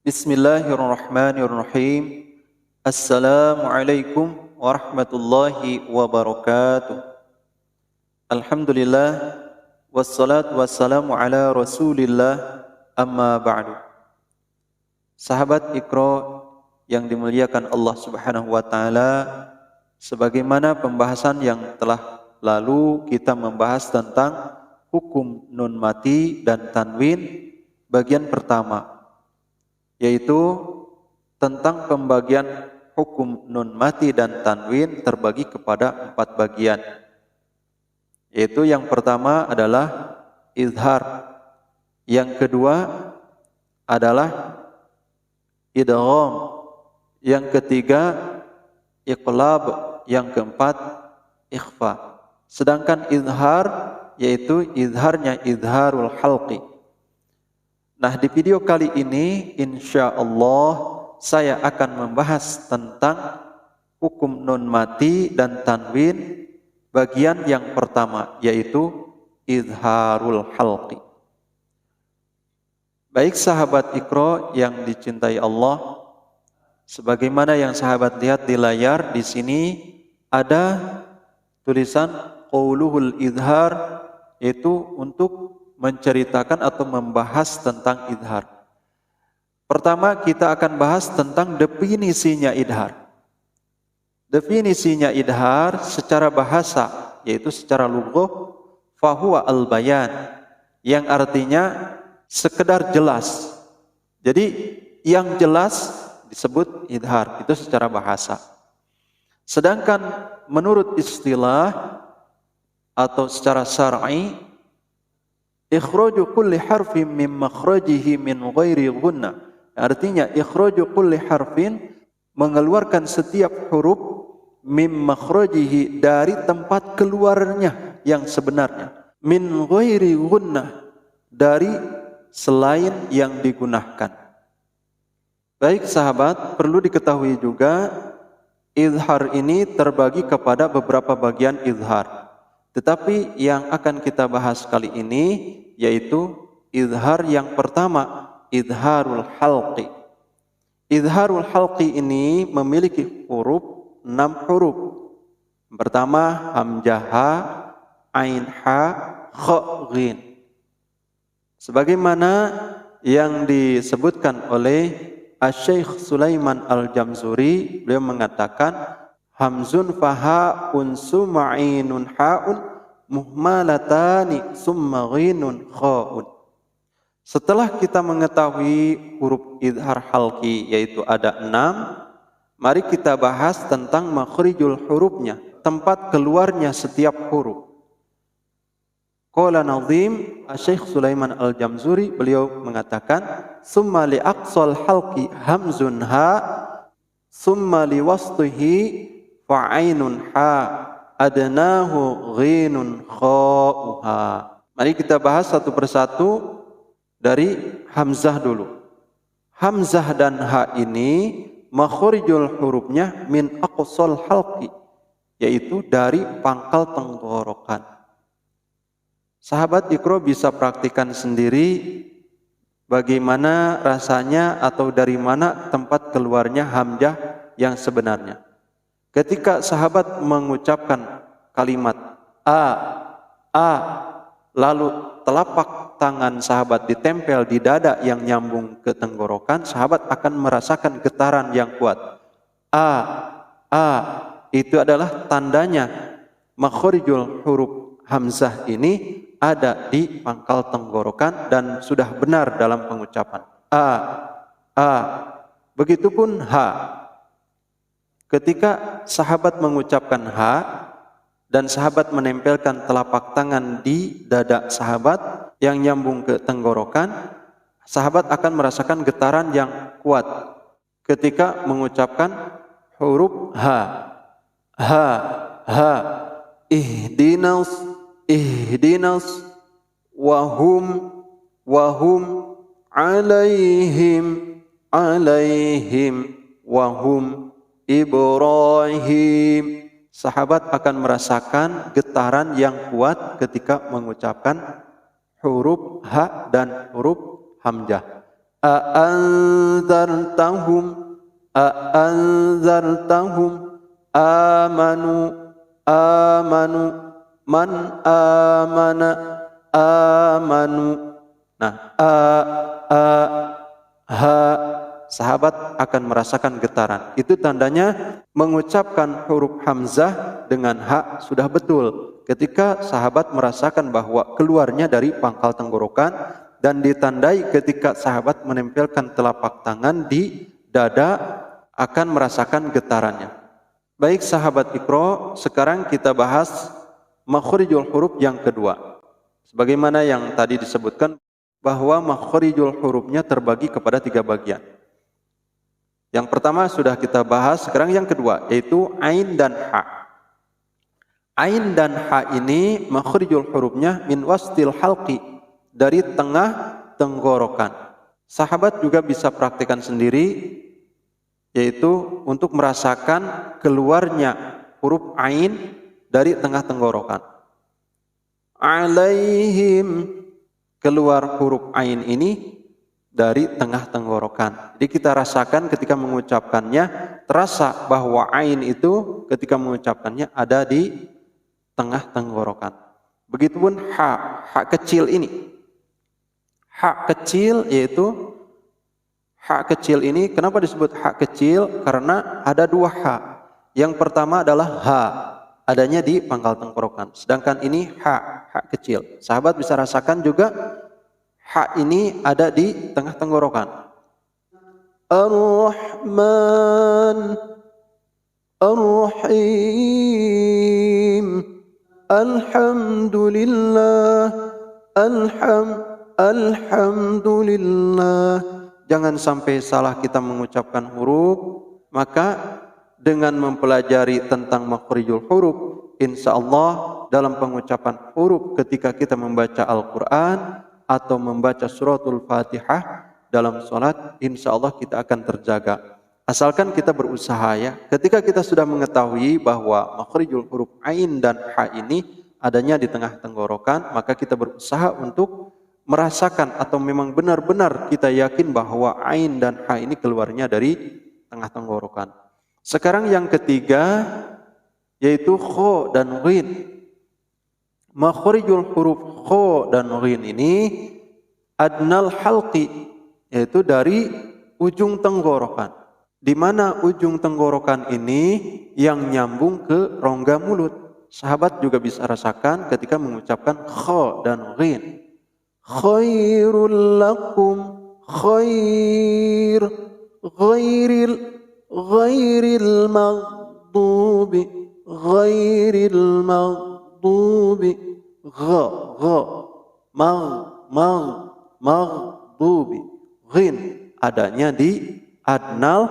Bismillahirrahmanirrahim. Assalamualaikum warahmatullahi wabarakatuh. Alhamdulillah wassalatu wassalamu ala Rasulillah, amma ba'du. Sahabat Iqra yang dimuliakan Allah Subhanahu wa taala, sebagaimana pembahasan yang telah lalu kita membahas tentang hukum nun mati dan tanwin bagian pertama, yaitu tentang pembagian hukum nun mati dan tanwin terbagi kepada 4 bagian. Yaitu yang pertama adalah izhar, yang kedua adalah idgham, yang ketiga iqlab, yang keempat ikhfa. Sedangkan izhar yaitu izharnya izharul halqi. Nah, di video kali ini insya Allah saya akan membahas tentang hukum nun mati dan tanwin bagian yang pertama, yaitu izharul halqi. Baik sahabat Iqra yang dicintai Allah, sebagaimana yang sahabat lihat di layar, di sini ada tulisan qauluhul izhar, yaitu untuk menceritakan atau membahas tentang izhar. Pertama kita akan bahas tentang definisinya izhar. Definisinya izhar secara bahasa, yaitu secara lughah, fahuwa al-bayan, yang artinya sekedar jelas. Jadi yang jelas disebut izhar, itu secara bahasa. Sedangkan menurut istilah atau secara syar'i, ikhraju kulli harfin min makhrajihi min ghairi gunnah. Artinya ikhraju kulli harfin, mengeluarkan setiap huruf, min makhrajihi, dari tempat keluarnya yang sebenarnya, min ghairi gunnah, dari selain yang digunakan. Baik sahabat, perlu diketahui juga izhar ini terbagi kepada beberapa bagian izhar. Tetapi yang akan kita bahas kali ini yaitu izhar yang pertama, izharul halqi. Izharul halqi ini memiliki huruf 6 huruf. Pertama hamzah ha, ain ha, kha, ghin. Sebagaimana yang disebutkan oleh Asy-Syaikh Sulaiman Al-Jamzuri, beliau mengatakan hamzun faha unsumma ainun haun muhmalatani summa ghinun khaun. Setelah kita mengetahui huruf izhar halqi yaitu ada 6, mari kita bahas tentang makhrijul hurufnya, tempat keluarnya setiap huruf. Qala Nazim Asy-Syaikh Sulaiman Al-Jamzuri, beliau mengatakan summa li aqsal halqi hamzun ha summa li wasṭihi fa'ainun ha adnahu ghinun kha'uha. Mari kita bahas satu persatu dari hamzah dulu. Hamzah dan ha ini makhrijul hurufnya min aqsal halqi, yaitu dari pangkal tenggorokan. Sahabat Iqra bisa praktikan sendiri bagaimana rasanya atau dari mana tempat keluarnya hamzah yang sebenarnya. Ketika sahabat mengucapkan kalimat a, lalu telapak tangan sahabat ditempel di dada yang nyambung ke tenggorokan, sahabat akan merasakan getaran yang kuat. A, itu adalah tandanya makhrijul huruf hamzah ini ada di pangkal tenggorokan dan sudah benar dalam pengucapan. A. Begitupun ha. Ketika sahabat mengucapkan ha dan sahabat menempelkan telapak tangan di dada sahabat yang nyambung ke tenggorokan, sahabat akan merasakan getaran yang kuat ketika mengucapkan huruf ha. Ha. Ihdinas wahum alaihim wahum Ibrahim. Sahabat akan merasakan getaran yang kuat ketika mengucapkan huruf ha dan huruf hamzah. A'anzartahum, a'anzartahum, amanu, amanu, man amana, amanu. Nah, ha, sahabat akan merasakan getaran. Itu tandanya mengucapkan huruf hamzah dengan ha sudah betul. Ketika sahabat merasakan bahwa keluarnya dari pangkal tenggorokan, dan ditandai ketika sahabat menempelkan telapak tangan di dada akan merasakan getarannya. Baik sahabat Iqra, sekarang kita bahas makhrijul huruf yang kedua. Sebagaimana yang tadi disebutkan bahwa makhrijul hurufnya terbagi kepada 3 bagian. Yang pertama sudah kita bahas, sekarang yang kedua yaitu ain dan ha. Ain dan ha ini makhrijul hurufnya min wastil halqi, dari tengah tenggorokan. Sahabat juga bisa praktikkan sendiri, yaitu untuk merasakan keluarnya huruf ain dari tengah tenggorokan. Alaihim, keluar huruf ain ini dari tengah tenggorokan. Jadi kita rasakan ketika mengucapkannya, terasa bahwa ain itu ketika mengucapkannya ada di tengah tenggorokan. Begitupun ha, ha kecil ini. Ha kecil yaitu ha kecil ini, kenapa disebut ha kecil? Karena ada 2 ha. Yang pertama adalah ha, adanya di pangkal tenggorokan. Sedangkan ini ha, ha kecil. Sahabat bisa rasakan juga ha ini ada di tengah tenggorokan. Ar-Rahman, Ar-Rahim, Alhamdulillah, Alhamdulillah. Jangan sampai salah kita mengucapkan huruf. Maka dengan mempelajari tentang makhrijul huruf, insya Allah dalam pengucapan huruf ketika kita membaca Al-Quran atau membaca suratul Fatihah dalam sholat, insya Allah kita akan terjaga. Asalkan kita berusaha ya. Ketika kita sudah mengetahui bahwa makhrijul huruf ain dan ha ini adanya di tengah tenggorokan, maka kita berusaha untuk merasakan atau memang benar-benar kita yakin bahwa ain dan ha ini keluarnya dari tengah tenggorokan. Sekarang yang ketiga yaitu kho dan ghin. Makhrijul huruf kho dan ghin ini adnal halqi, yaitu dari ujung tenggorokan. Di mana ujung tenggorokan ini yang nyambung ke rongga mulut. Sahabat juga bisa rasakan ketika mengucapkan kho dan ghin. Khairul lakum, khair, ghairil maghdubi, ghairil maghdubi, maghdubi, ghin adanya di adnal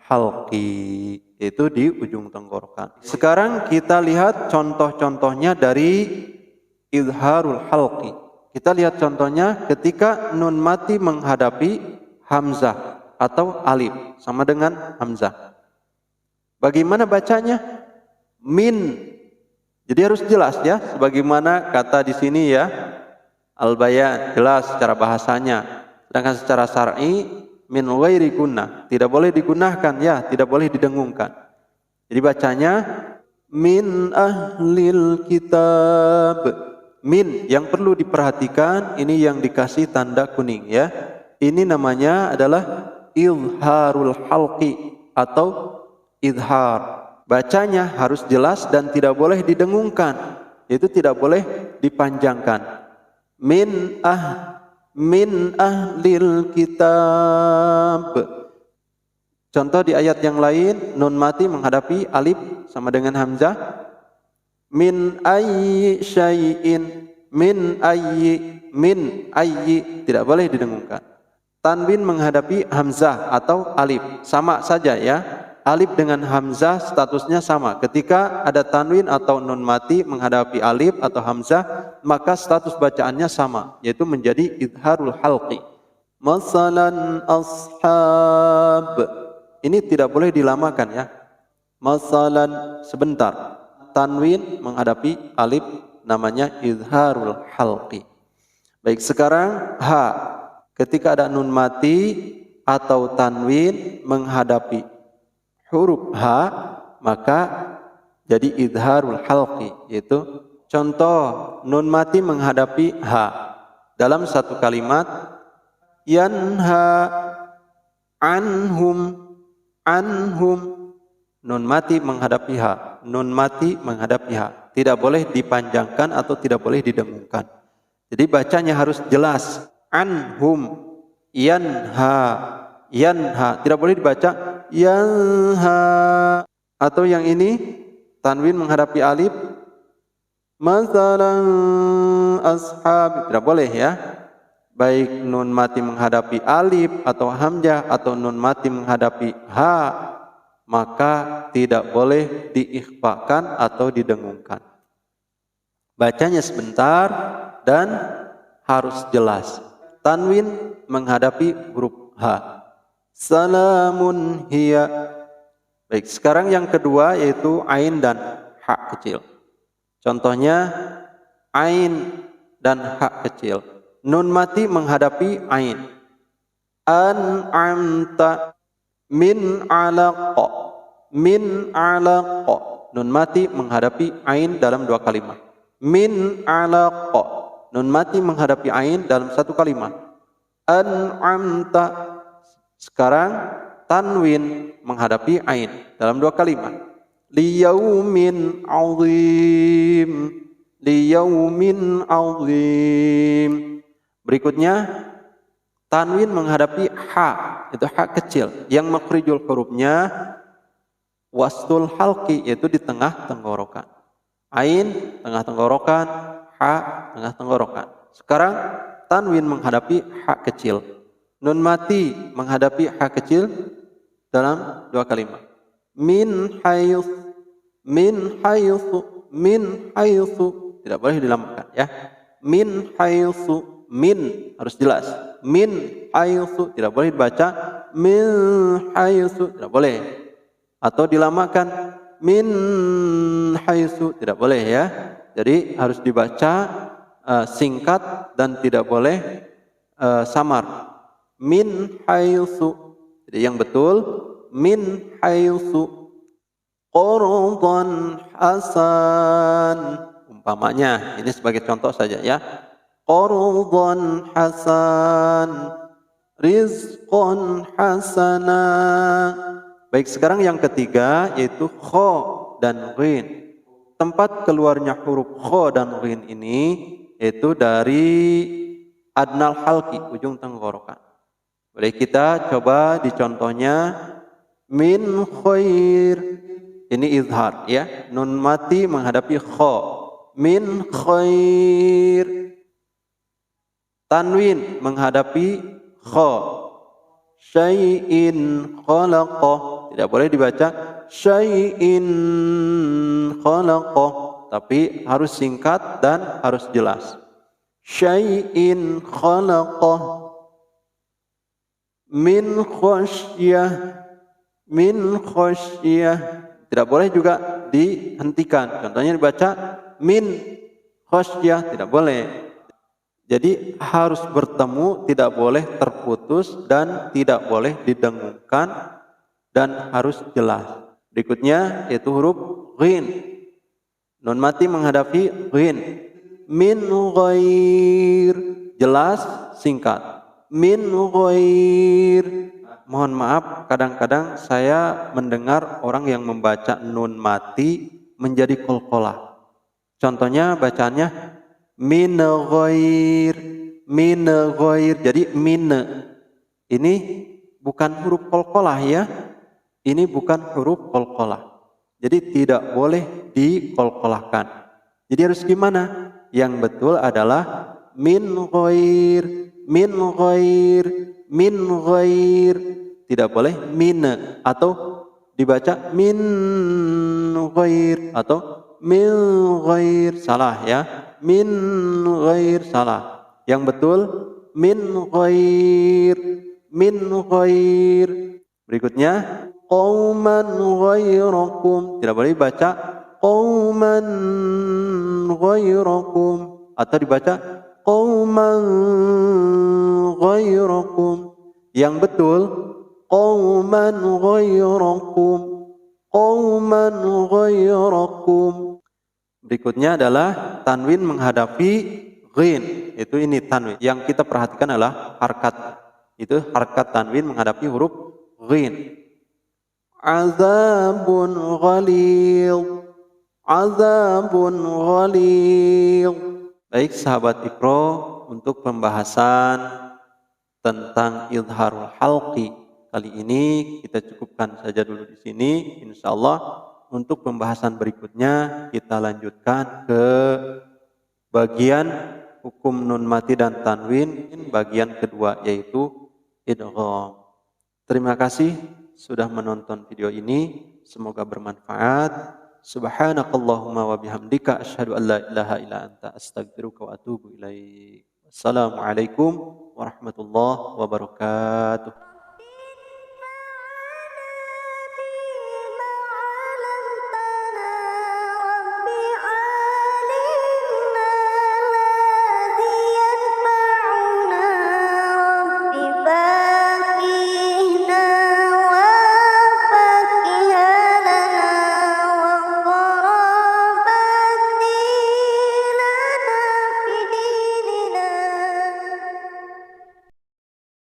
halqi, itu di ujung tenggorokan. Sekarang kita lihat contoh-contohnya dari izharul halqi. Kita lihat contohnya ketika nun mati menghadapi hamzah atau alif sama dengan hamzah. Bagaimana bacanya? Min. Jadi harus jelas ya, sebagaimana kata di sini ya, al-bayan, jelas secara bahasanya. Sedangkan secara syar'i min ghairi gunnah, tidak boleh digunakan ya, tidak boleh didengungkan. Jadi bacanya min ahlil kitab. Min yang perlu diperhatikan ini yang dikasih tanda kuning ya. Ini namanya adalah izharul halqi atau izhar. Bacanya harus jelas dan tidak boleh didengungkan. Itu tidak boleh dipanjangkan. Min ahlil kitab. Contoh di ayat yang lain, nun mati menghadapi alif sama dengan hamzah. Min ayyi syai'in, min ayyi tidak boleh didengungkan. Tanwin menghadapi hamzah atau alif sama saja ya. Alif dengan hamzah statusnya sama. Ketika ada tanwin atau nun mati menghadapi alif atau hamzah, maka status bacaannya sama, yaitu menjadi izharul halqi. Masalan ashab. Ini tidak boleh dilamakan ya. Masalan sebentar. Tanwin menghadapi alif namanya izharul halqi. Baik, sekarang ha. ketika ada nun mati atau tanwin menghadapi huruf H, maka jadi idharul halqi, yaitu contoh nun mati menghadapi H dalam satu kalimat, yanha anhum, nun mati menghadapi H, nun mati menghadapi H, tidak boleh dipanjangkan atau tidak boleh didengungkan. Jadi bacanya harus jelas, anhum, yanha, tidak boleh dibaca yanha. Atau yang ini tanwin menghadapi alif, masalan ashab, tidak boleh ya. Baik nun mati menghadapi alif atau hamzah atau nun mati menghadapi ha, maka tidak boleh diikhfakan atau didengungkan. Bacanya sebentar dan harus jelas. Tanwin menghadapi huruf H. Salamun hiya. Baik, sekarang yang kedua yaitu ain dan ha kecil. Contohnya ain dan ha kecil. Nun mati menghadapi ain. An'amta min alaqa. Min alaqa. Nun mati menghadapi ain dalam dua kalimat. Min alaqa. Nun mati menghadapi ain dalam satu kalimat. An'amta. Sekarang tanwin menghadapi ain dalam dua kalimat. Liyaumin azim. Liyaumin azim. Berikutnya tanwin menghadapi ha, itu ha kecil yang makhrijul hurufnya wastul halqi, yaitu di tengah tenggorokan. Ain tengah tenggorokan, ha tengah tenggorokan. Sekarang tanwin menghadapi ha kecil. Nun mati menghadapi ha kecil dalam dua kalimat. Min hayth, min haythu, min haythu, tidak boleh dilambangkan ya. Min haythu, min harus jelas. Min haythu, tidak boleh dibaca min haythu, tidak boleh. Atau dilamakan min haythu, tidak boleh ya. Jadi harus dibaca singkat dan tidak boleh samar. Min haythu. Jadi yang betul min haythu qardan hasan. Umpamanya ini sebagai contoh saja ya. Qardan hasan, rizqan hasana. Baik, sekarang yang ketiga yaitu kha dan ghin. Tempat keluarnya huruf kha dan ghin ini yaitu dari adnal halqi, ujung tenggorokan. Boleh kita coba di contohnya min khair. Ini izhar ya. Nun mati menghadapi kha. Min khair. Tanwin menghadapi kha. Syai'in khalaqah. Tidak boleh dibaca syai'in khalaqah, tapi harus singkat dan harus jelas. Syai'in khalaqah. Min khasyah. Min khasyah. Tidak boleh juga dihentikan. Contohnya dibaca min khasyah, tidak boleh. Jadi harus bertemu, tidak boleh terputus dan tidak boleh didengungkan dan harus jelas. Berikutnya yaitu huruf ghin. Nun mati menghadapi ghin. Min ghair. Jelas, singkat. Min ghair. Mohon maaf, kadang-kadang saya mendengar orang yang membaca nun mati menjadi qalqalah. Contohnya bacaannya min ghair, min ghair. Jadi min ini bukan huruf qalqalah ya. Ini bukan huruf qalqalah. Jadi tidak boleh diqalqalahkan. Jadi harus gimana? Yang betul adalah min ghair, min ghair, min ghair. Tidak boleh min atau dibaca min ghair atau min ghair. Salah ya. Min ghair salah. Yang betul min ghair, min ghair. Berikutnya qauman ghairakum. Tidak boleh dibaca qauman ghairakum atau dibaca qauman ghairakum. Yang betul qauman ghairakum, qauman ghairakum. Berikutnya adalah tanwin menghadapi ghin. Itu ini tanwin. Yang kita perhatikan adalah harkat. Itu harkat tanwin menghadapi huruf ghin. Azabun ghalil, azabun ghalil. Baik sahabat Iqra, untuk pembahasan tentang izharul halqi kali ini kita cukupkan saja dulu di sini. Insyaallah untuk pembahasan berikutnya kita lanjutkan ke bagian hukum nun mati dan tanwin bagian kedua, yaitu idgham. Terima kasih sudah menonton video ini, semoga bermanfaat. Subhanakallahumma wa bihamdika asyhadu an la ilaha illa anta astaghfiruka wa atubu ilaik. Assalamualaikum warahmatullahi wabarakatuh.